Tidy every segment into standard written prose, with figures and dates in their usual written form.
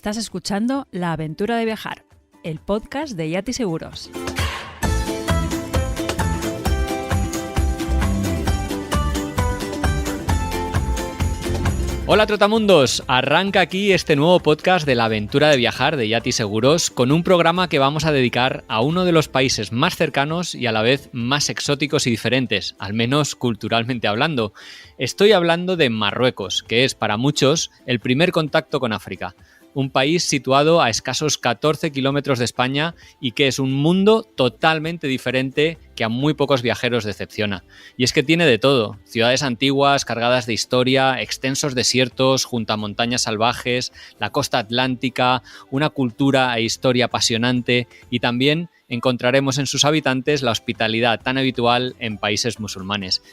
Estás escuchando La Aventura de Viajar, el podcast de Yati Seguros. Hola Trotamundos, arranca aquí este nuevo podcast de La Aventura de Viajar de Yati Seguros con un programa que vamos a dedicar a uno de los países más cercanos y a la vez más exóticos y diferentes, al menos culturalmente hablando. Estoy hablando de Marruecos, que es para muchos el primer contacto con África. Un país situado a escasos 14 kilómetros de España y que es un mundo totalmente diferente que a muy pocos viajeros decepciona. Y es que tiene de todo, ciudades antiguas cargadas de historia, extensos desiertos junto a montañas salvajes, la costa atlántica, una cultura e historia apasionante y también encontraremos en sus habitantes la hospitalidad tan habitual en países musulmanes.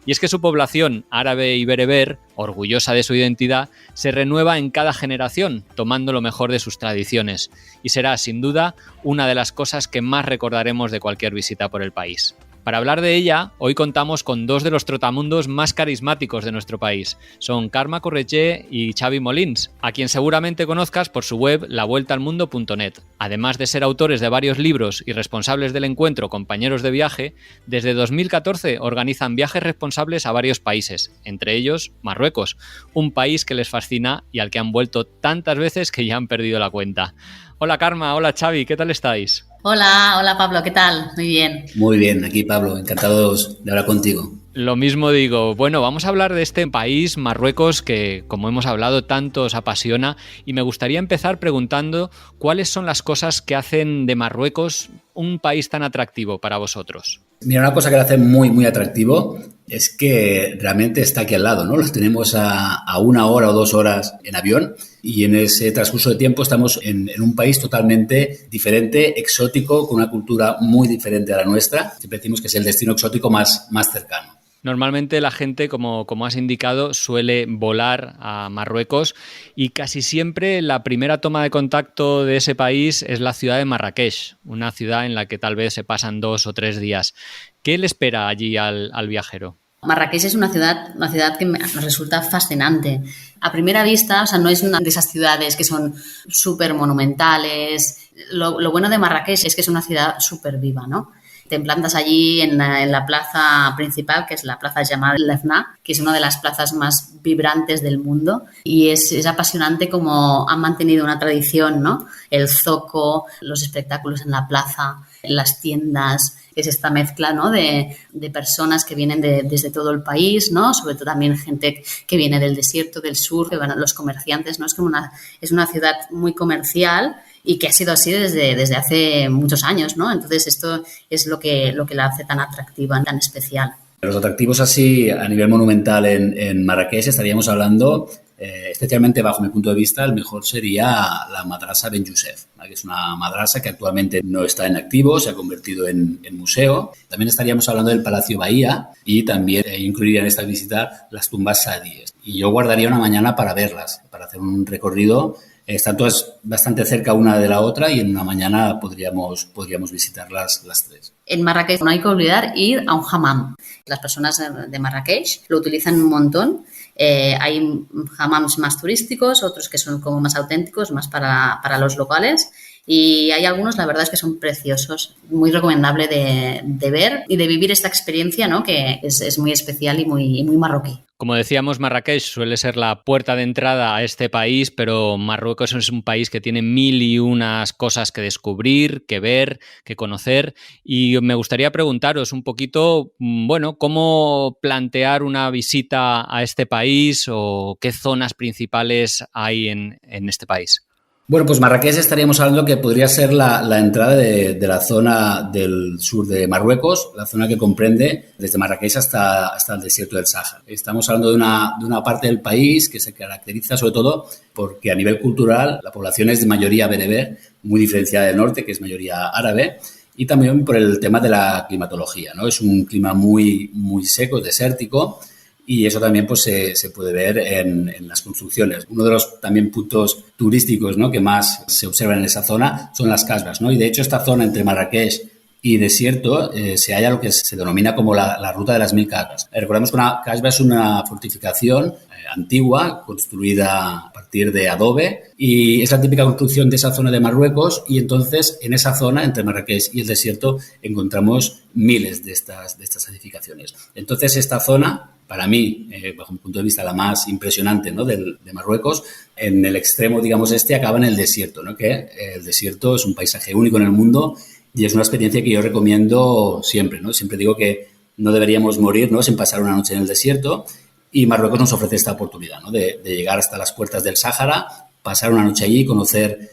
Y es que su población árabe y bereber, orgullosa de su identidad, se renueva en cada generación, tomando lo mejor de sus tradiciones. Y será, sin duda, una de las cosas que más recordaremos de cualquier visita por el país. Para hablar de ella, hoy contamos con dos de los trotamundos más carismáticos de nuestro país. Son Carme Corretger y Xavi Molins, a quien seguramente conozcas por su web lavueltaalmundo.net. Además de ser autores de varios libros y responsables del encuentro Compañeros de Viaje, desde 2014 organizan viajes responsables a varios países, entre ellos Marruecos, un país que les fascina y al que han vuelto tantas veces que ya han perdido la cuenta. Hola Carme, hola Xavi, ¿qué tal estáis? Hola Pablo, ¿qué tal? Muy bien. Muy bien, aquí Pablo, encantados de hablar contigo. Lo mismo digo. Bueno, vamos a hablar de este país, Marruecos, que como hemos hablado tanto os apasiona y me gustaría empezar preguntando cuáles son las cosas que hacen de Marruecos un país tan atractivo para vosotros. Mira, una cosa que lo hace muy, muy atractivo es que realmente está aquí al lado, ¿no? Los tenemos a 1 hora o 2 horas en avión y en ese transcurso de tiempo estamos en un país totalmente diferente, exótico, con una cultura muy diferente a la nuestra. Siempre decimos que es el destino exótico más cercano. Normalmente la gente, como has indicado, suele volar a Marruecos y casi siempre la primera toma de contacto de ese país es la ciudad de Marrakech, una ciudad en la que tal vez se pasan 2 o 3 días. ¿Qué le espera allí al viajero? Marrakech es una ciudad que nos resulta fascinante. A primera vista, o sea, no es una de esas ciudades que son súper monumentales. Lo bueno de Marrakech es que es una ciudad súper viva, ¿no? Te implantas allí en la plaza principal, que es la plaza Jemaa el-Fna, que es una de las plazas más vibrantes del mundo y es apasionante cómo han mantenido una tradición, ¿no? El zoco, los espectáculos en la plaza, las tiendas, es esta mezcla, ¿no? de personas que vienen desde todo el país, ¿no? Sobre todo también gente que viene del desierto, del sur, que van los comerciantes, ¿no? Es una ciudad muy comercial y que ha sido así desde hace muchos años, ¿no? Entonces esto es lo que la hace tan atractiva, tan especial. Los atractivos así a nivel monumental en Marrakech estaríamos hablando, especialmente bajo mi punto de vista, el mejor sería la Madrasa Ben Youssef, ¿vale? Que es una madrasa que actualmente no está en activo, se ha convertido en museo. También estaríamos hablando del Palacio Bahía y también incluiría en esta visita las tumbas sadíes. Y yo guardaría una mañana para verlas, para hacer un recorrido. Están todas bastante cerca una de la otra y en una mañana podríamos visitar las 3. En Marrakech no hay que olvidar ir a un hammam. Las personas de Marrakech lo utilizan un montón. Hay hammams más turísticos, otros que son como más auténticos, más para los locales. Y hay algunos, la verdad es que son preciosos, muy recomendable de ver y de vivir esta experiencia, ¿no? Que es muy especial y muy marroquí. Como decíamos, Marrakech suele ser la puerta de entrada a este país, pero Marruecos es un país que tiene 1001 cosas que descubrir, que ver, que conocer. Y me gustaría preguntaros un poquito, bueno, cómo plantear una visita a este país o qué zonas principales hay en este país. Bueno, pues Marrakech estaríamos hablando que podría ser la entrada de la zona del sur de Marruecos, la zona que comprende desde Marrakech hasta el desierto del Sáhara. Estamos hablando de una parte del país que se caracteriza sobre todo porque a nivel cultural la población es de mayoría bereber, muy diferenciada del norte, que es mayoría árabe, y también por el tema de la climatología, ¿no? Es un clima muy, muy seco, desértico. Y eso también pues, se puede ver en las construcciones. Uno de los también puntos turísticos, ¿no? que más se observan en esa zona son las casbas, ¿no? Y de hecho esta zona entre Marrakech y desierto se halla lo que se denomina como la ruta de las 1000 casbas. Recordemos que una casba es una fortificación antigua, construida a partir de adobe, y es la típica construcción de esa zona de Marruecos, y entonces en esa zona, entre Marrakech y el desierto, encontramos miles de estas edificaciones. Entonces esta zona, para mí, bajo mi punto de vista, la más impresionante, ¿no?, de Marruecos, en el extremo, digamos, acaba en el desierto, ¿no?, que el desierto es un paisaje único en el mundo y es una experiencia que yo recomiendo siempre, ¿no? Siempre digo que no deberíamos morir, ¿no?, sin pasar una noche en el desierto, y Marruecos nos ofrece esta oportunidad, ¿no?, de llegar hasta las puertas del Sáhara, pasar una noche allí, conocer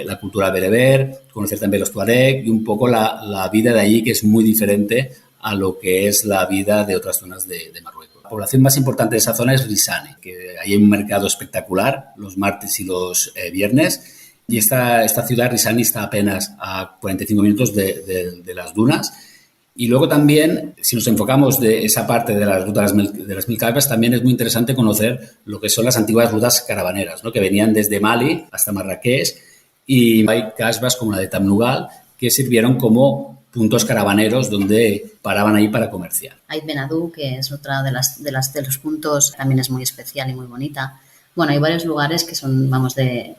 la cultura bereber, conocer también los tuareg y un poco la vida de allí, que es muy diferente a lo que es la vida de otras zonas de Marruecos. La población más importante de esa zona es Risane, que hay un mercado espectacular los martes y los viernes, y esta ciudad, Risane, está apenas a 45 minutos de las dunas. Y luego también, si nos enfocamos de esa parte de la ruta de las 1000 casbas, también es muy interesante conocer lo que son las antiguas rutas caravaneras, ¿no?, que venían desde Mali hasta Marrakech, y hay casbas como la de Tamnugal que sirvieron como puntos caravaneros donde paraban ahí para comerciar. Ait Benadou, que es otra de los puntos, también es muy especial y muy bonita. Bueno, hay varios lugares que son, vamos, de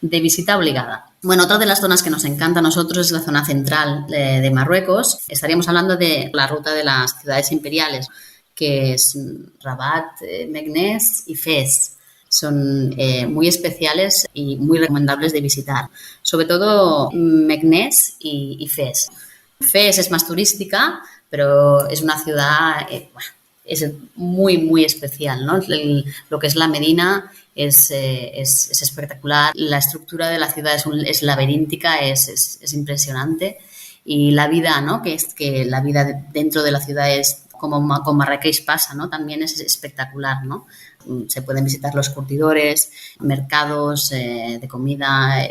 visita obligada. Bueno, otra de las zonas que nos encanta a nosotros es la zona central de Marruecos. Estaríamos hablando de la ruta de las ciudades imperiales, que es Rabat, Meknès y Fez. Son muy especiales y muy recomendables de visitar. Sobre todo Meknès y Fez. Fez es más turística, pero es una ciudad es muy, muy especial, ¿no? Lo que es la Medina es espectacular. La estructura de la ciudad es laberíntica, es impresionante. Y la vida, ¿no?, que la vida dentro de la ciudad es como con Marrakech pasa, ¿no?, también es espectacular, ¿no? Se pueden visitar los curtidores, mercados de comida.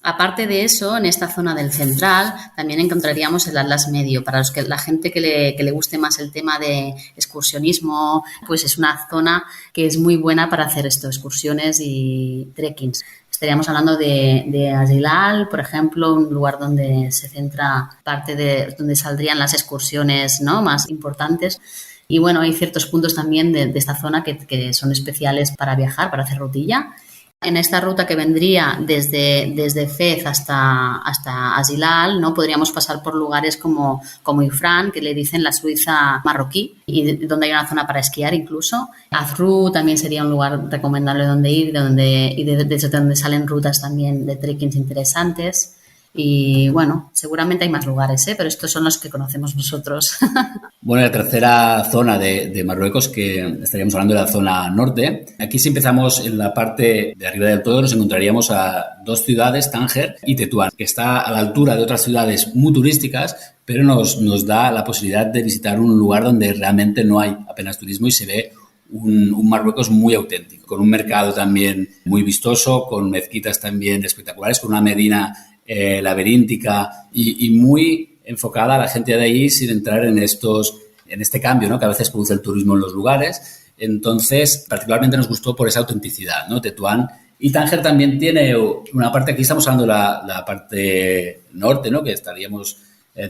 Aparte de eso, en esta zona del central también encontraríamos el Atlas Medio. Para la gente que le guste más el tema de excursionismo, pues es una zona que es muy buena para hacer excursiones y trekkings. Estaríamos hablando de Azilal, por ejemplo, un lugar donde se centra parte de donde saldrían las excursiones, ¿no?, más importantes. Y bueno, hay ciertos puntos también de esta zona que son especiales para viajar, para hacer rutilla. En esta ruta que vendría desde Fez hasta Azilal, ¿no?, podríamos pasar por lugares como Ifrane, que le dicen la Suiza marroquí, y donde hay una zona para esquiar incluso. Azrou también sería un lugar recomendable donde ir, desde donde salen rutas también de trekkings interesantes. Y bueno, seguramente hay más lugares, pero estos son los que conocemos nosotros. Bueno, la tercera zona de Marruecos, que estaríamos hablando de la zona norte. Aquí, si empezamos en la parte de arriba del todo, nos encontraríamos a dos ciudades, Tánger y Tetuán, que está a la altura de otras ciudades muy turísticas, pero nos da la posibilidad de visitar un lugar donde realmente no hay apenas turismo y se ve un Marruecos muy auténtico, con un mercado también muy vistoso, con mezquitas también espectaculares, con una Medina laberíntica y muy enfocada a la gente de ahí, sin entrar en este cambio, ¿no?, que a veces produce el turismo en los lugares. Entonces, particularmente nos gustó por esa autenticidad, ¿no? Tetuán y Tánger también tiene una parte, aquí estamos hablando de la parte norte, ¿no?, que estaríamos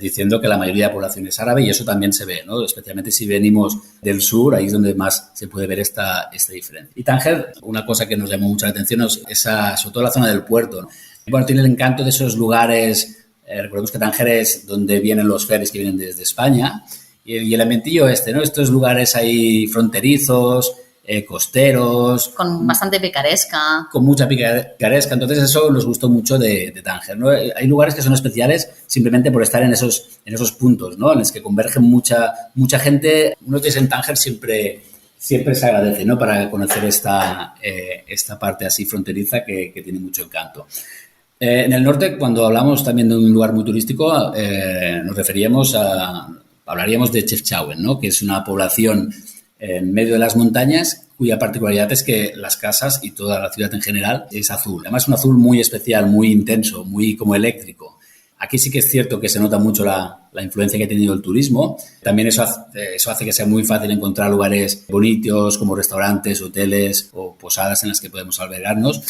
diciendo que la mayoría de la población es árabe, y eso también se ve, ¿no?, especialmente si venimos del sur, ahí es donde más se puede ver esta diferencia. Y Tánger, una cosa que nos llamó mucho la atención es sobre todo la zona del puerto, ¿no? Bueno, tiene el encanto de esos lugares. Recordemos que Tánger es donde vienen los ferries que vienen desde España, y el ambientillo ¿no? Estos lugares ahí fronterizos, costeros. Con bastante picaresca. Con mucha picaresca. Entonces eso nos gustó mucho de Tánger, ¿no? Hay lugares que son especiales simplemente por estar en esos puntos, ¿no?, en los que convergen mucha gente. Uno que es en Tánger siempre se agradece, ¿no?, para conocer esta parte así fronteriza que tiene mucho encanto. En el norte, cuando hablamos también de un lugar muy turístico, nos hablaríamos de Chefchaouen, ¿no?, que es una población en medio de las montañas, cuya particularidad es que las casas y toda la ciudad en general es azul. Además, es un azul muy especial, muy intenso, muy como eléctrico. Aquí sí que es cierto que se nota mucho la influencia que ha tenido el turismo. También eso hace que sea muy fácil encontrar lugares bonitos como restaurantes, hoteles o posadas en las que podemos albergarnos.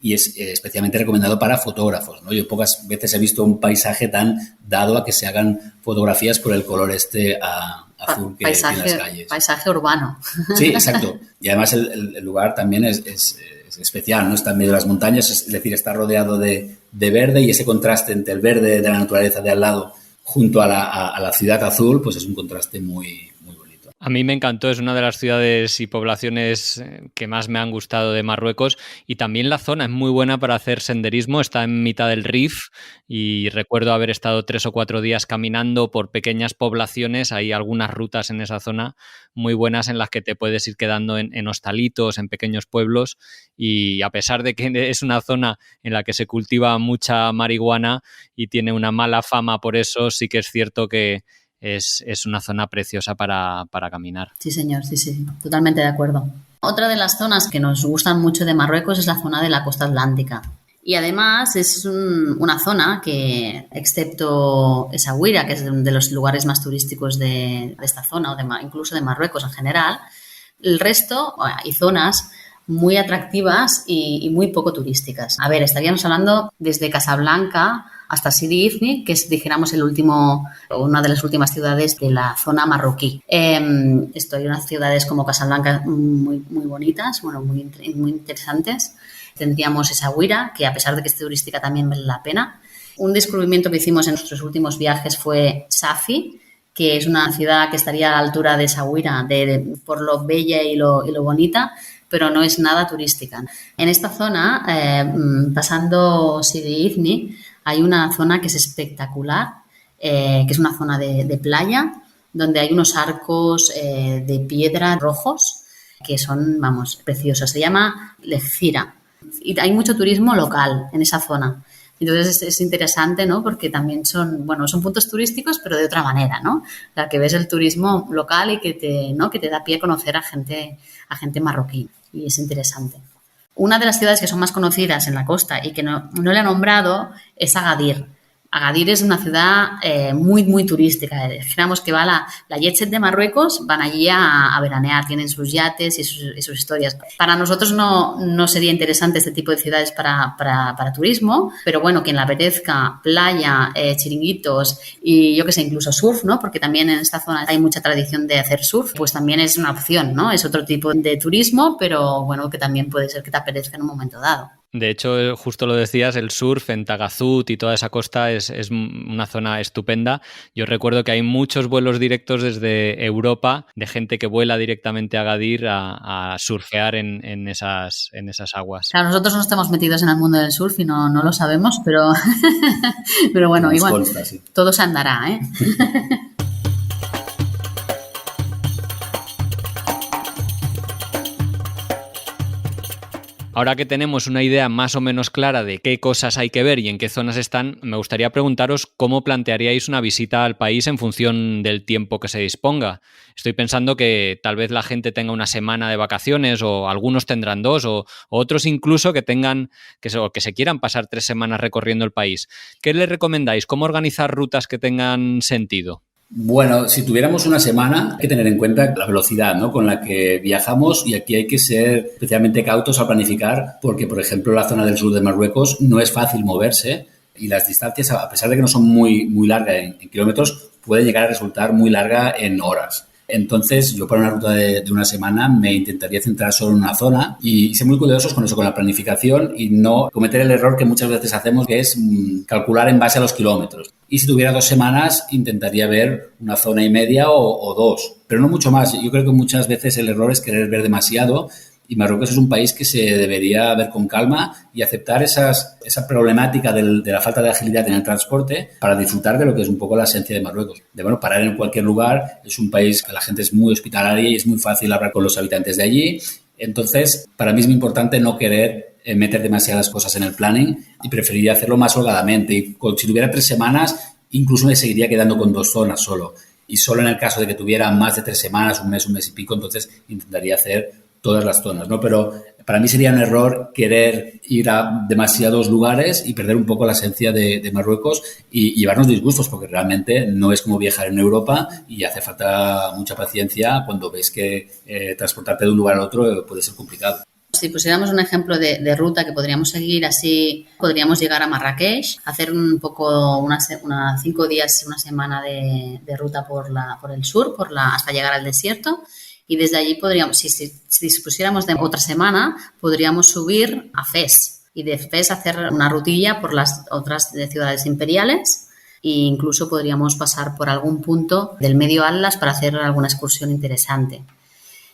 y es especialmente recomendado para fotógrafos, ¿no? Yo pocas veces he visto un paisaje tan dado a que se hagan fotografías por el color azul que tiene las calles. Paisaje urbano. Sí, exacto. Y además el lugar también es especial, ¿no? Está en medio de las montañas, es decir, está rodeado de verde, y ese contraste entre el verde de la naturaleza de al lado junto a la ciudad azul, pues es un contraste muy, muy bonito. A mí me encantó, es una de las ciudades y poblaciones que más me han gustado de Marruecos, y también la zona es muy buena para hacer senderismo, está en mitad del Rif y recuerdo haber estado 3 o 4 días caminando por pequeñas poblaciones, hay algunas rutas en esa zona muy buenas en las que te puedes ir quedando en hostalitos, en pequeños pueblos, y a pesar de que es una zona en la que se cultiva mucha marihuana y tiene una mala fama por eso, sí que es cierto que es una zona preciosa para caminar. Sí, señor, sí, totalmente de acuerdo. Otra de las zonas que nos gustan mucho de Marruecos es la zona de la costa atlántica. Y además es una zona que, excepto Essaouira, que es de los lugares más turísticos de esta zona, o incluso de Marruecos en general, el resto hay zonas muy atractivas y muy poco turísticas. A ver, estaríamos hablando desde Casablanca hasta Sidi Ifni, que es, dijéramos, una de las últimas ciudades de la zona marroquí. Hay unas ciudades como Casablanca muy, muy bonitas, bueno, muy, muy interesantes. Tendríamos Essaouira, que a pesar de que es turística también vale la pena. Un descubrimiento que hicimos en nuestros últimos viajes fue Safi, que es una ciudad que estaría a la altura de Essaouira por lo bella y lo bonita, pero no es nada turística. En esta zona, pasando Sidi Ifni, hay una zona que es espectacular, que es una zona de playa, donde hay unos arcos de piedra rojos que son, preciosos. Se llama Lefzira. Y hay mucho turismo local en esa zona. Entonces es interesante, ¿no? Porque también son puntos turísticos, pero de otra manera, ¿no? La que ves el turismo local y que te da pie a conocer a gente marroquí. Y es interesante. Una de las ciudades que son más conocidas en la costa y que no le he nombrado es Agadir. Agadir es una ciudad muy, muy turística. Dijéramos que va la jet set de Marruecos, van allí a veranear, tienen sus yates y sus historias. Para nosotros no sería interesante este tipo de ciudades para turismo, pero bueno, quien le apetezca playa, chiringuitos y yo que sé, incluso surf, ¿no? Porque también en esta zona hay mucha tradición de hacer surf, pues también es una opción, ¿no? Es otro tipo de turismo, pero bueno, que también puede ser que te apetezca en un momento dado. De hecho, justo lo decías, el surf en Tagazut y toda esa costa es una zona estupenda. Yo recuerdo que hay muchos vuelos directos desde Europa de gente que vuela directamente a Agadir a surfear en esas aguas. Claro, nosotros no estamos metidos en el mundo del surf y no lo sabemos, pero bueno, igual consta, sí. Todo se andará, ¿eh? Ahora que tenemos una idea más o menos clara de qué cosas hay que ver y en qué zonas están, me gustaría preguntaros cómo plantearíais una visita al país en función del tiempo que se disponga. Estoy pensando que tal vez la gente tenga una semana de vacaciones, o algunos tendrán 2, o otros incluso que se quieran pasar 3 semanas recorriendo el país. ¿Qué les recomendáis? ¿Cómo organizar rutas que tengan sentido? Bueno, si tuviéramos una semana, hay que tener en cuenta la velocidad, ¿no?, con la que viajamos, y aquí hay que ser especialmente cautos al planificar porque, por ejemplo, la zona del sur de Marruecos no es fácil moverse y las distancias, a pesar de que no son muy, muy largas en kilómetros, pueden llegar a resultar muy largas en horas. Entonces, yo para una ruta de una semana me intentaría centrar solo en una zona y ser muy cuidadosos con eso, con la planificación, y no cometer el error que muchas veces hacemos, que es calcular en base a los kilómetros. Y si tuviera 2 semanas, intentaría ver una zona y media o 2, pero no mucho más. Yo creo que muchas veces el error es querer ver demasiado, y Marruecos es un país que se debería ver con calma y aceptar esa problemática de la falta de agilidad en el transporte para disfrutar de lo que es un poco la esencia de Marruecos. Parar en cualquier lugar. Es un país que la gente es muy hospitalaria y es muy fácil hablar con los habitantes de allí. Entonces, para mí es muy importante no querer meter demasiadas cosas en el planning y preferiría hacerlo más holgadamente. Y si tuviera 3 semanas, incluso me seguiría quedando con 2 zonas solo. Y solo en el caso de que tuviera más de 3 semanas, un mes y pico, entonces intentaría hacer todas las zonas, ¿no? Pero para mí sería un error querer ir a demasiados lugares y perder un poco la esencia de Marruecos y llevarnos disgustos, porque realmente no es como viajar en Europa y hace falta mucha paciencia cuando ves que transportarte de un lugar a otro puede ser complicado. Si pusiéramos un ejemplo de ruta que podríamos seguir, así podríamos llegar a Marrakech, hacer un poco unas 5 días, una semana de ruta por el sur, hasta llegar al desierto, y desde allí podríamos, si dispusiéramos de otra semana, podríamos subir a Fez y de Fez hacer una rutilla por las otras ciudades imperiales e incluso podríamos pasar por algún punto del Medio Atlas para hacer alguna excursión interesante.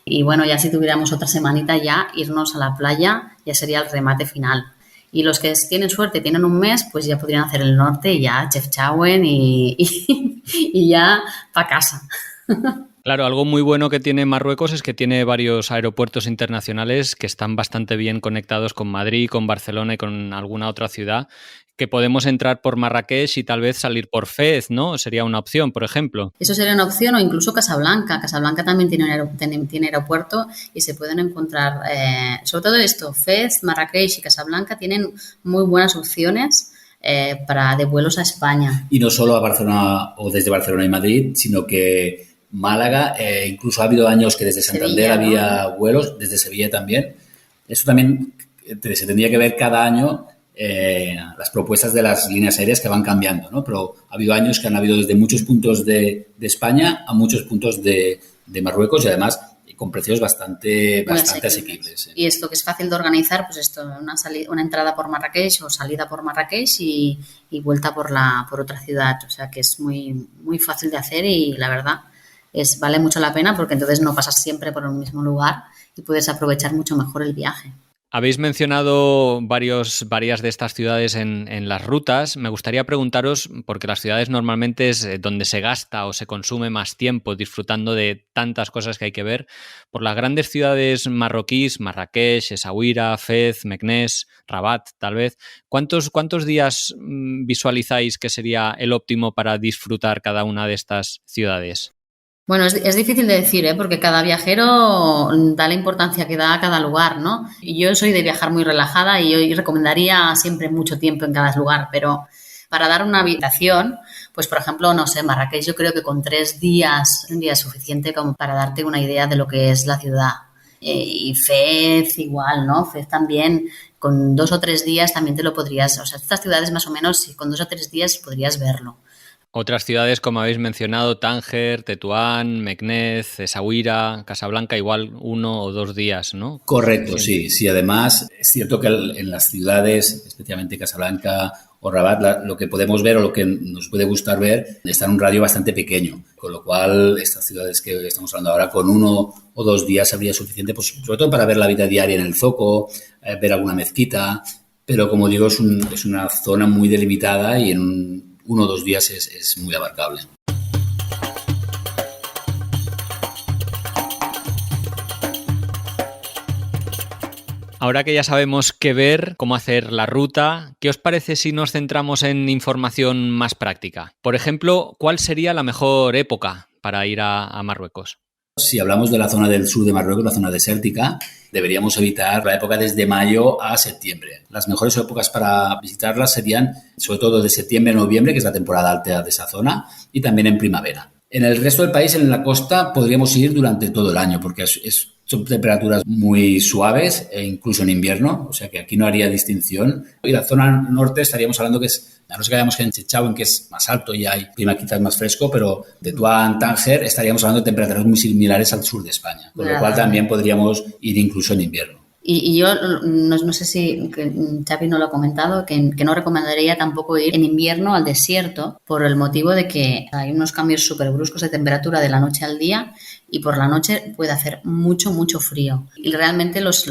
Y bueno, ya si tuviéramos otra semanita ya, irnos a la playa ya sería el remate final. Y los que tienen suerte, tienen un mes, pues ya podrían hacer el norte y ya Chefchaouen y ya para casa. Claro, algo muy bueno que tiene Marruecos es que tiene varios aeropuertos internacionales que están bastante bien conectados con Madrid, con Barcelona y con alguna otra ciudad, que podemos entrar por Marrakech y tal vez salir por Fez, ¿no? Sería una opción, por ejemplo. Eso sería una opción, o incluso Casablanca. Casablanca también tiene aeropuerto y se pueden encontrar, sobre todo esto, Fez, Marrakech y Casablanca tienen muy buenas opciones de vuelos a España. Y no solo a Barcelona o desde Barcelona y Madrid, sino que Málaga, incluso ha habido años que desde Santander Sevilla, había vuelos, desde Sevilla también. Eso también se tendría que ver cada año las propuestas de las líneas aéreas que van cambiando, ¿no? Pero ha habido años que han habido desde muchos puntos de España a muchos puntos de Marruecos y además con precios bastante asequibles. Y esto que es fácil de organizar, pues esto, una entrada por Marrakech o salida por Marrakech y vuelta por otra ciudad. O sea que es muy, muy fácil de hacer y la verdad vale mucho la pena porque entonces no pasas siempre por el mismo lugar y puedes aprovechar mucho mejor el viaje. Habéis mencionado varias de estas ciudades en las rutas. Me gustaría preguntaros, porque las ciudades normalmente es donde se gasta o se consume más tiempo disfrutando de tantas cosas que hay que ver, por las grandes ciudades marroquíes, Marrakech, Essaouira, Fez, Meknès, Rabat, tal vez. ¿Cuántos días visualizáis que sería el óptimo para disfrutar cada una de estas ciudades? Bueno, es difícil de decir, porque cada viajero da la importancia que da a cada lugar, ¿no? Y yo soy de viajar muy relajada y yo recomendaría siempre mucho tiempo en cada lugar, pero para dar una habitación, pues por ejemplo, no sé, Marrakech yo creo que con 3 días, un día es suficiente como para darte una idea de lo que es la ciudad. Y Fez igual, ¿no? Fez también, con 2 o 3 días también te lo podrías, o sea, estas ciudades más o menos, con 2 o 3 días podrías verlo. Otras ciudades, como habéis mencionado, Tánger, Tetuán, Meknès, Essaouira, Casablanca, igual 1 o 2 días, ¿no? Correcto, sí. Además, es cierto que en las ciudades, especialmente Casablanca o Rabat, lo que podemos ver o lo que nos puede gustar ver está en un radio bastante pequeño, con lo cual estas ciudades que estamos hablando ahora con 1 o 2 días sería suficiente, pues sobre todo para ver la vida diaria en el zoco, ver alguna mezquita, pero como digo, es una zona muy delimitada y en 1 o 2 días es muy abarcable. Ahora que ya sabemos qué ver, cómo hacer la ruta, ¿qué os parece si nos centramos en información más práctica? Por ejemplo, ¿cuál sería la mejor época para ir a Marruecos? Si hablamos de la zona del sur de Marruecos, la zona desértica, deberíamos evitar la época desde mayo a septiembre. Las mejores épocas para visitarlas serían sobre todo de septiembre a noviembre, que es la temporada alta de esa zona, y también en primavera. En el resto del país, en la costa, podríamos ir durante todo el año, porque son temperaturas muy suaves, e incluso en invierno, o sea que aquí no haría distinción. Y la zona norte estaríamos hablando que a no ser que vayamos en Chefchaouen, que es más alto y hay clima quizás más fresco, pero de Tetuán, Tánger, estaríamos hablando de temperaturas muy similares al sur de España, con lo cual también podríamos ir incluso en invierno. Y yo no sé si Xavi no lo ha comentado, que no recomendaría tampoco ir en invierno al desierto por el motivo de que hay unos cambios súper bruscos de temperatura de la noche al día y por la noche puede hacer mucho, mucho frío. Y realmente los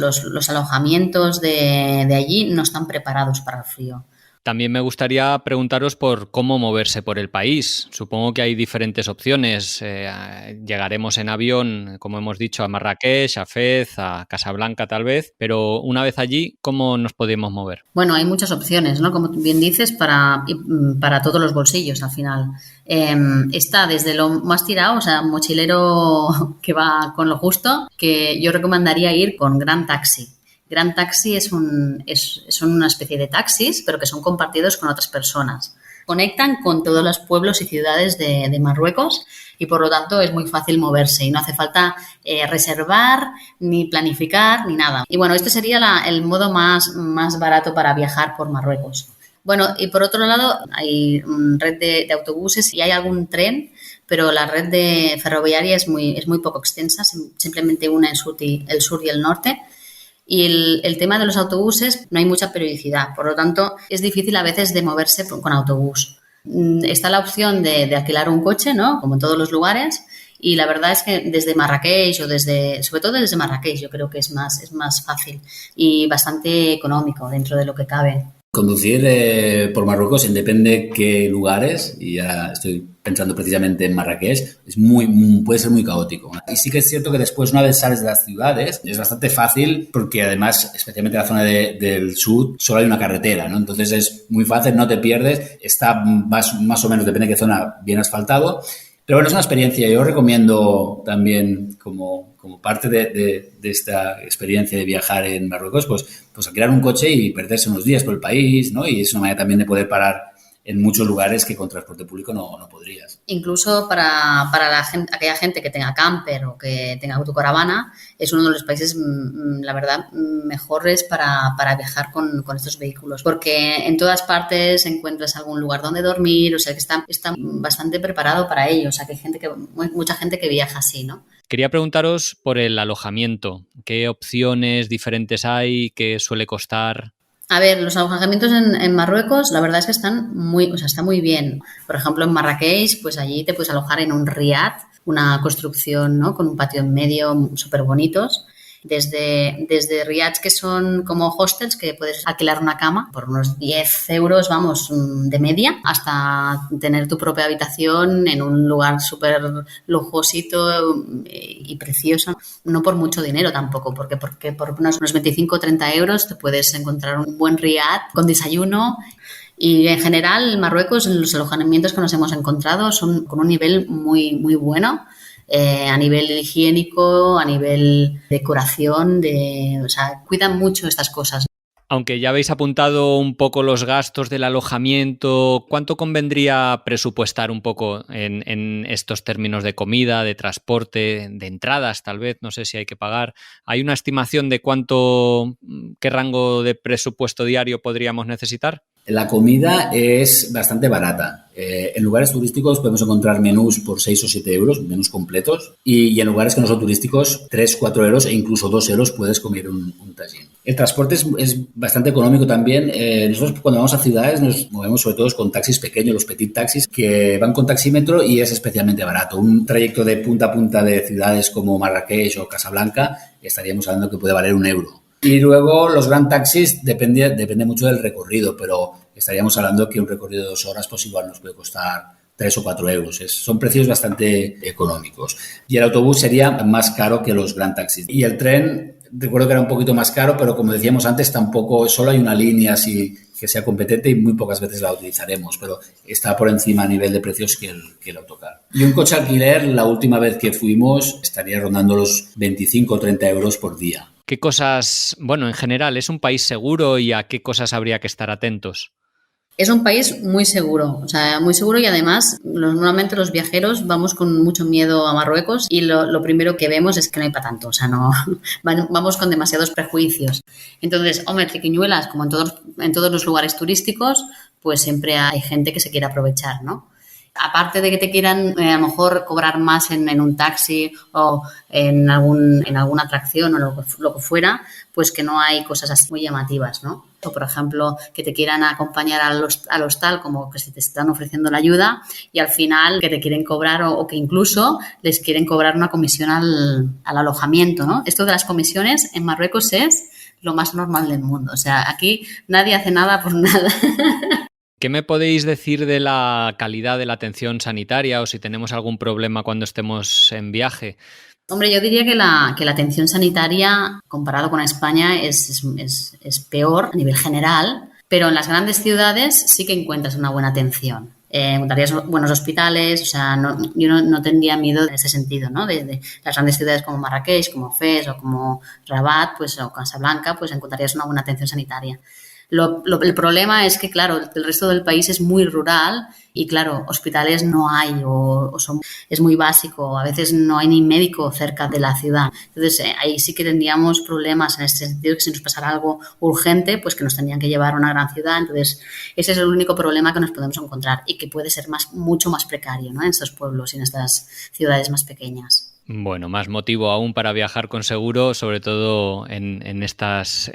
alojamientos de allí no están preparados para el frío. También me gustaría preguntaros por cómo moverse por el país. Supongo que hay diferentes opciones. Llegaremos en avión, como hemos dicho, a Marrakech, a Fez, a Casablanca tal vez, pero una vez allí, ¿cómo nos podemos mover? Bueno, hay muchas opciones, ¿no? Como bien dices, para todos los bolsillos al final. Está desde lo más tirado, o sea, mochilero que va con lo justo, que yo recomendaría ir con Gran Taxi. Gran Taxi son una especie de taxis, pero que son compartidos con otras personas. conectan con todos los pueblos y ciudades de Marruecos y por lo tanto es muy fácil moverse y no hace falta reservar, ni planificar, ni nada. Y bueno, este sería el modo más barato para viajar por Marruecos. Bueno, y por otro lado hay red de autobuses y hay algún tren, pero la red de ferroviaria es muy poco extensa, simplemente une el sur y el norte. Y el tema de los autobuses no hay mucha periodicidad, por lo tanto es difícil a veces de moverse con autobús. Está la opción de alquilar un coche, ¿no? Como en todos los lugares, y la verdad es que desde Marrakech sobre todo desde Marrakech, yo creo que es más fácil y bastante económico dentro de lo que cabe. Conducir por Marruecos, depende qué lugares, y ya estoy pensando precisamente en Marrakech, puede ser muy caótico. Y sí que es cierto que después, una vez sales de las ciudades, es bastante fácil porque además, especialmente en la zona del sur, solo hay una carretera, ¿no? Entonces es muy fácil, no te pierdes, está más o menos, depende de qué zona, bien asfaltado. Pero bueno, es una experiencia. Yo recomiendo también, como parte de esta experiencia de viajar en Marruecos, pues alquilar un coche y perderse unos días por el país, ¿no? Y es una manera también de poder parar en muchos lugares que con transporte público no podrías. Incluso para aquella gente que tenga camper o que tenga autocaravana, es uno de los países, la verdad, mejores para viajar con estos vehículos, porque en todas partes encuentras algún lugar donde dormir, o sea que está bastante preparado para ello, o sea que hay mucha gente que viaja así, ¿no? Quería preguntaros por el alojamiento. ¿Qué opciones diferentes hay? ¿Qué suele costar? A ver, los alojamientos en Marruecos, la verdad es que está muy bien. Por ejemplo, en Marrakech, pues allí te puedes alojar en un riad, una construcción, ¿no? Con un patio en medio, súper bonitos. Desde riads que son como hostels, que puedes alquilar una cama por unos 10 euros, vamos, de media, hasta tener tu propia habitación en un lugar súper lujosito y precioso. No por mucho dinero tampoco, porque por unos 25 o 30 euros te puedes encontrar un buen riad con desayuno. Y en general, en Marruecos, los alojamientos que nos hemos encontrado son con un nivel muy, muy bueno. A nivel higiénico, a nivel decoración, o sea, cuidan mucho estas cosas. Aunque ya habéis apuntado un poco los gastos del alojamiento, ¿cuánto convendría presupuestar un poco en estos términos de comida, de transporte, de entradas tal vez? No sé si hay que pagar. ¿Hay una estimación de qué rango de presupuesto diario podríamos necesitar? La comida es bastante barata. En lugares turísticos podemos encontrar menús por 6 o 7 euros, menús completos, y en lugares que no son turísticos, 3, 4 euros e incluso 2 euros puedes comer un tajín. El transporte es bastante económico también. Nosotros cuando vamos a ciudades nos movemos sobre todo con taxis pequeños, los petit taxis, que van con taxímetro y es especialmente barato. Un trayecto de punta a punta de ciudades como Marrakech o Casablanca estaríamos hablando que puede valer 1 euro. Y luego los Grand Taxis depende mucho del recorrido, pero estaríamos hablando que un recorrido de 2 horas pues igual nos puede costar 3 o 4 euros. Son precios bastante económicos. Y el autobús sería más caro que los Grand Taxis. Y el tren, recuerdo que era un poquito más caro, pero como decíamos antes, tampoco solo hay una línea así que sea competente y muy pocas veces la utilizaremos, pero está por encima a nivel de precios que el autocar. Y un coche alquiler, la última vez que fuimos, estaría rondando los 25 o 30 euros por día. ¿Qué cosas, en general, es un país seguro y a qué cosas habría que estar atentos? Es un país muy seguro, o sea, muy seguro y además normalmente los viajeros vamos con mucho miedo a Marruecos y lo primero que vemos es que no hay para tanto, o sea, no vamos con demasiados prejuicios. Entonces, hombre, triquiñuelas, como en todos los lugares turísticos, pues siempre hay gente que se quiere aprovechar, ¿no? Aparte de que te quieran a lo mejor cobrar más en un taxi o en alguna atracción o lo que fuera, pues que no hay cosas así muy llamativas, ¿no? O, por ejemplo, que te quieran acompañar al hostal, como que se te están ofreciendo la ayuda y al final que te quieren cobrar o que incluso les quieren cobrar una comisión al alojamiento, ¿no? Esto de las comisiones en Marruecos es lo más normal del mundo. O sea, aquí nadie hace nada por nada. ¿Qué me podéis decir de la calidad de la atención sanitaria o si tenemos algún problema cuando estemos en viaje? Hombre, yo diría que la atención sanitaria comparado con España es peor a nivel general, pero en las grandes ciudades sí que encuentras una buena atención. Encontrarías buenos hospitales, o sea, yo no tendría miedo en ese sentido, ¿no? De las grandes ciudades como Marrakech, como Fez o como Rabat, pues, o Casablanca, pues encontrarías una buena atención sanitaria. El problema es que, claro, el resto del país es muy rural y, claro, hospitales no hay es muy básico. A veces no hay ni médico cerca de la ciudad. Entonces, ahí sí que tendríamos problemas en este sentido, que si nos pasara algo urgente, pues que nos tendrían que llevar a una gran ciudad. Entonces, ese es el único problema que nos podemos encontrar y que puede ser mucho más precario, ¿no?, en estos pueblos y en estas ciudades más pequeñas. Bueno, más motivo aún para viajar con seguro, sobre todo en estas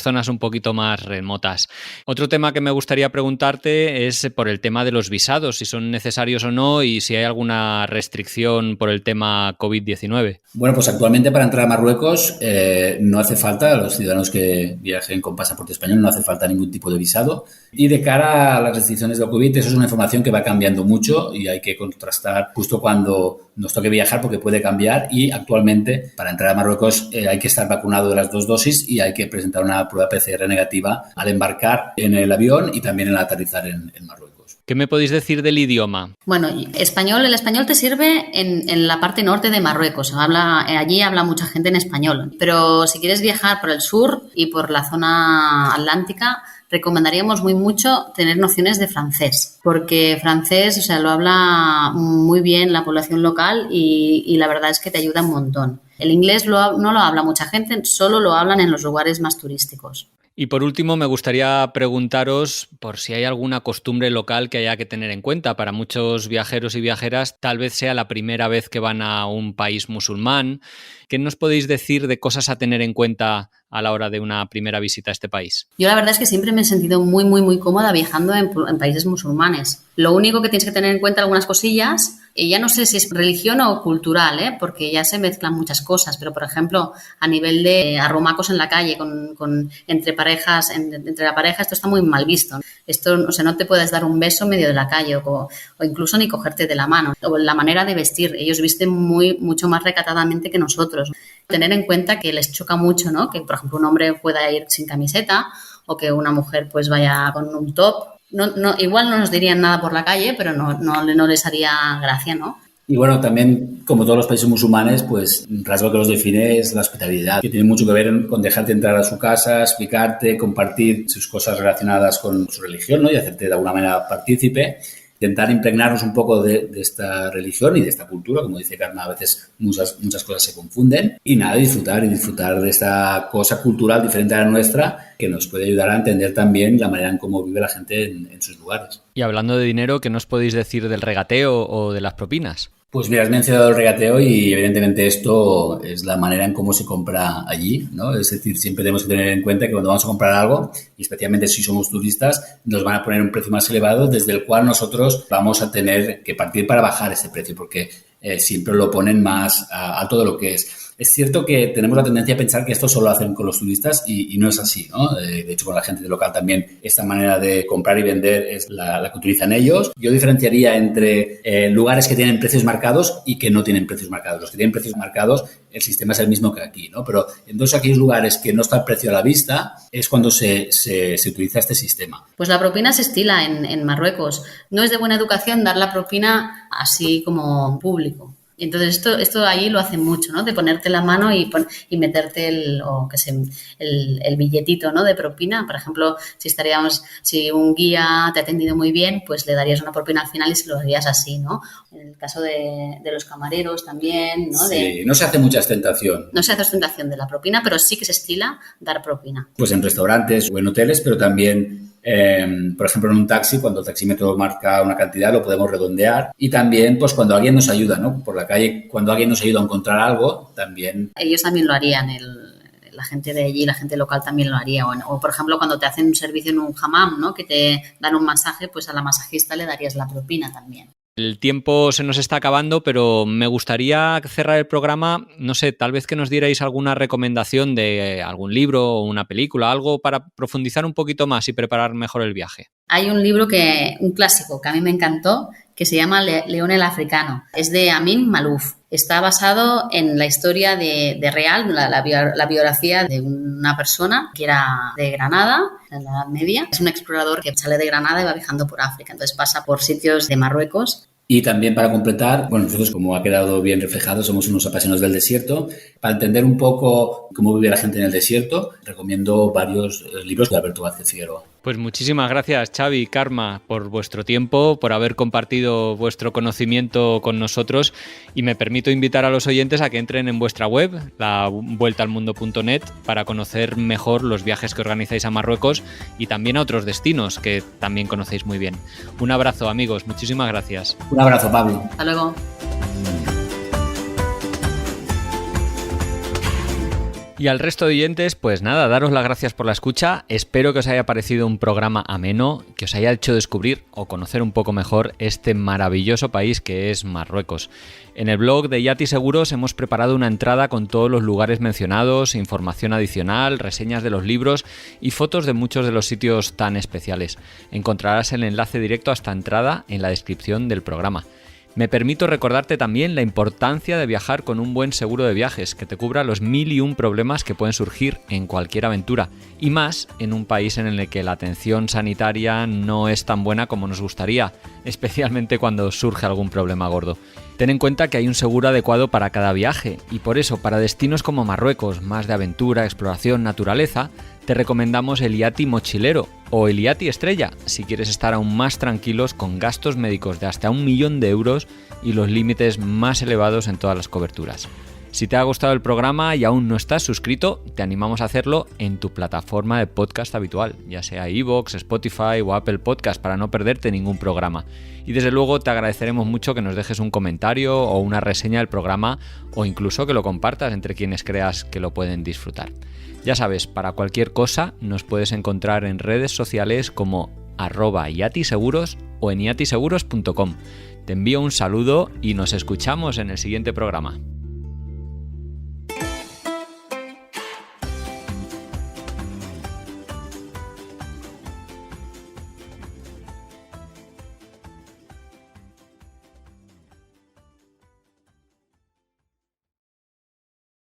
zonas un poquito más remotas. Otro tema que me gustaría preguntarte es por el tema de los visados, si son necesarios o no y si hay alguna restricción por el tema COVID-19. Bueno, pues actualmente para entrar a Marruecos no hace falta, a los ciudadanos que viajen con pasaporte español, no hace falta ningún tipo de visado. Y de cara a las restricciones del COVID, eso es una información que va cambiando mucho y hay que contrastar justo cuando nos toque viajar porque puede cambiar, y actualmente para entrar a Marruecos hay que estar vacunado de las 2 dosis y hay que presentar una prueba PCR negativa al embarcar en el avión y también al aterrizar en Marruecos. ¿Qué me podéis decir del idioma? Bueno, el español te sirve en la parte norte de Marruecos. Allí habla mucha gente en español. Pero si quieres viajar por el sur y por la zona atlántica, recomendaríamos mucho tener nociones de francés, porque francés, lo habla muy bien la población local y la verdad es que te ayuda un montón. El inglés no lo habla mucha gente, solo lo hablan en los lugares más turísticos. Y por último, me gustaría preguntaros por si hay alguna costumbre local que haya que tener en cuenta. Para muchos viajeros y viajeras, tal vez sea la primera vez que van a un país musulmán. ¿Qué nos podéis decir de cosas a tener en cuenta a la hora de una primera visita a este país? Yo la verdad es que siempre me he sentido muy, muy, muy cómoda viajando en países musulmanes. Lo único que tienes que tener en cuenta algunas cosillas, y ya no sé si es religión o cultural, porque ya se mezclan muchas cosas, pero por ejemplo, a nivel de arrumacos en la calle entre parejas, entre la pareja, esto está muy mal visto. Esto, no te puedes dar un beso en medio de la calle o incluso ni cogerte de la mano. O la manera de vestir, ellos visten mucho más recatadamente que nosotros. Tener en cuenta que les choca mucho, ¿no?, que por ejemplo un hombre pueda ir sin camiseta o que una mujer pues vaya con un top. Igual no nos dirían nada por la calle, pero no les haría gracia, ¿no? Y bueno, también, como todos los países musulmanes, pues un rasgo que los define es la hospitalidad, que tiene mucho que ver con dejarte entrar a su casa, explicarte, compartir sus cosas relacionadas con su religión, ¿no?, y hacerte de alguna manera partícipe. Intentar impregnarnos un poco de esta religión y de esta cultura. Como dice Carme, a veces muchas cosas se confunden. Y nada, disfrutar de esta cosa cultural diferente a la nuestra, que nos puede ayudar a entender también la manera en cómo vive la gente en sus lugares. Y hablando de dinero, ¿qué nos podéis decir del regateo o de las propinas? Pues mira, has mencionado el regateo y evidentemente esto es la manera en cómo se compra allí, ¿no? Es decir, siempre tenemos que tener en cuenta que cuando vamos a comprar algo, y especialmente si somos turistas, nos van a poner un precio más elevado desde el cual nosotros vamos a tener que partir para bajar ese precio, porque siempre lo ponen más alto de lo que es. Es cierto que tenemos la tendencia a pensar que esto solo lo hacen con los turistas y no es así, ¿no? De hecho, con la gente local también esta manera de comprar y vender es la que utilizan ellos. Yo diferenciaría entre lugares que tienen precios marcados y que no tienen precios marcados. Los que tienen precios marcados, el sistema es el mismo que aquí, ¿no? Pero en todos aquellos lugares que no está el precio a la vista es cuando se utiliza este sistema. Pues la propina se estila en Marruecos. No es de buena educación dar la propina así como público. Y entonces esto ahí lo hacen mucho, ¿no? De ponerte la mano y meterte el billetito, ¿no?, de propina. Por ejemplo, si un guía te ha atendido muy bien, pues le darías una propina al final y se lo darías así, ¿no? En el caso de los camareros también, ¿no? Sí, no se hace mucha ostentación. No se hace ostentación de la propina, pero sí que se estila dar propina. Pues en restaurantes o en hoteles, pero también por ejemplo, en un taxi, cuando el taxímetro marca una cantidad, lo podemos redondear. Y también, pues, cuando alguien nos ayuda, ¿no? Por la calle, cuando alguien nos ayuda a encontrar algo, también. Ellos también lo harían, la gente de allí, la gente local también lo haría. O, por ejemplo, cuando te hacen un servicio en un hammam, ¿no?, que te dan un masaje, pues a la masajista le darías la propina también. El tiempo se nos está acabando, pero me gustaría cerrar el programa, no sé, tal vez que nos dierais alguna recomendación de algún libro o una película, algo para profundizar un poquito más y preparar mejor el viaje. Hay un libro un clásico que a mí me encantó, que se llama León el Africano. Es de Amin Maalouf. Está basado en la historia de real, la biografía de una persona que era de Granada, en la Edad Media. Es un explorador que sale de Granada y va viajando por África. Entonces pasa por sitios de Marruecos Y también para completar, bueno, nosotros, como ha quedado bien reflejado, somos unos apasionados del desierto. Para entender un poco cómo vive la gente en el desierto, recomiendo varios libros de Alberto Vázquez Figueroa. Pues muchísimas gracias, Xavi y Karma, por vuestro tiempo, por haber compartido vuestro conocimiento con nosotros, y me permito invitar a los oyentes a que entren en vuestra web, lavueltaalmundo.net, para conocer mejor los viajes que organizáis a Marruecos y también a otros destinos que también conocéis muy bien. Un abrazo, amigos, muchísimas gracias. Un abrazo, Pablo. Hasta luego. Y al resto de oyentes, pues nada, daros las gracias por la escucha. Espero que os haya parecido un programa ameno, que os haya hecho descubrir o conocer un poco mejor este maravilloso país que es Marruecos. En el blog de Yati Seguros hemos preparado una entrada con todos los lugares mencionados, información adicional, reseñas de los libros y fotos de muchos de los sitios tan especiales. Encontrarás el enlace directo a esta entrada en la descripción del programa. Me permito recordarte también la importancia de viajar con un buen seguro de viajes que te cubra los 1001 problemas que pueden surgir en cualquier aventura, y más en un país en el que la atención sanitaria no es tan buena como nos gustaría, especialmente cuando surge algún problema gordo. Ten en cuenta que hay un seguro adecuado para cada viaje, y por eso para destinos como Marruecos, más de aventura, exploración, naturaleza, te recomendamos el Yati Mochilero o el Yati Estrella, si quieres estar aún más tranquilos con gastos médicos de hasta 1 millón de euros y los límites más elevados en todas las coberturas. Si te ha gustado el programa y aún no estás suscrito, te animamos a hacerlo en tu plataforma de podcast habitual, ya sea iVoox, Spotify o Apple Podcast, para no perderte ningún programa. Y desde luego te agradeceremos mucho que nos dejes un comentario o una reseña del programa, o incluso que lo compartas entre quienes creas que lo pueden disfrutar. Ya sabes, para cualquier cosa nos puedes encontrar en redes sociales como @yatiseguros o en yatiseguros.com. Te envío un saludo y nos escuchamos en el siguiente programa.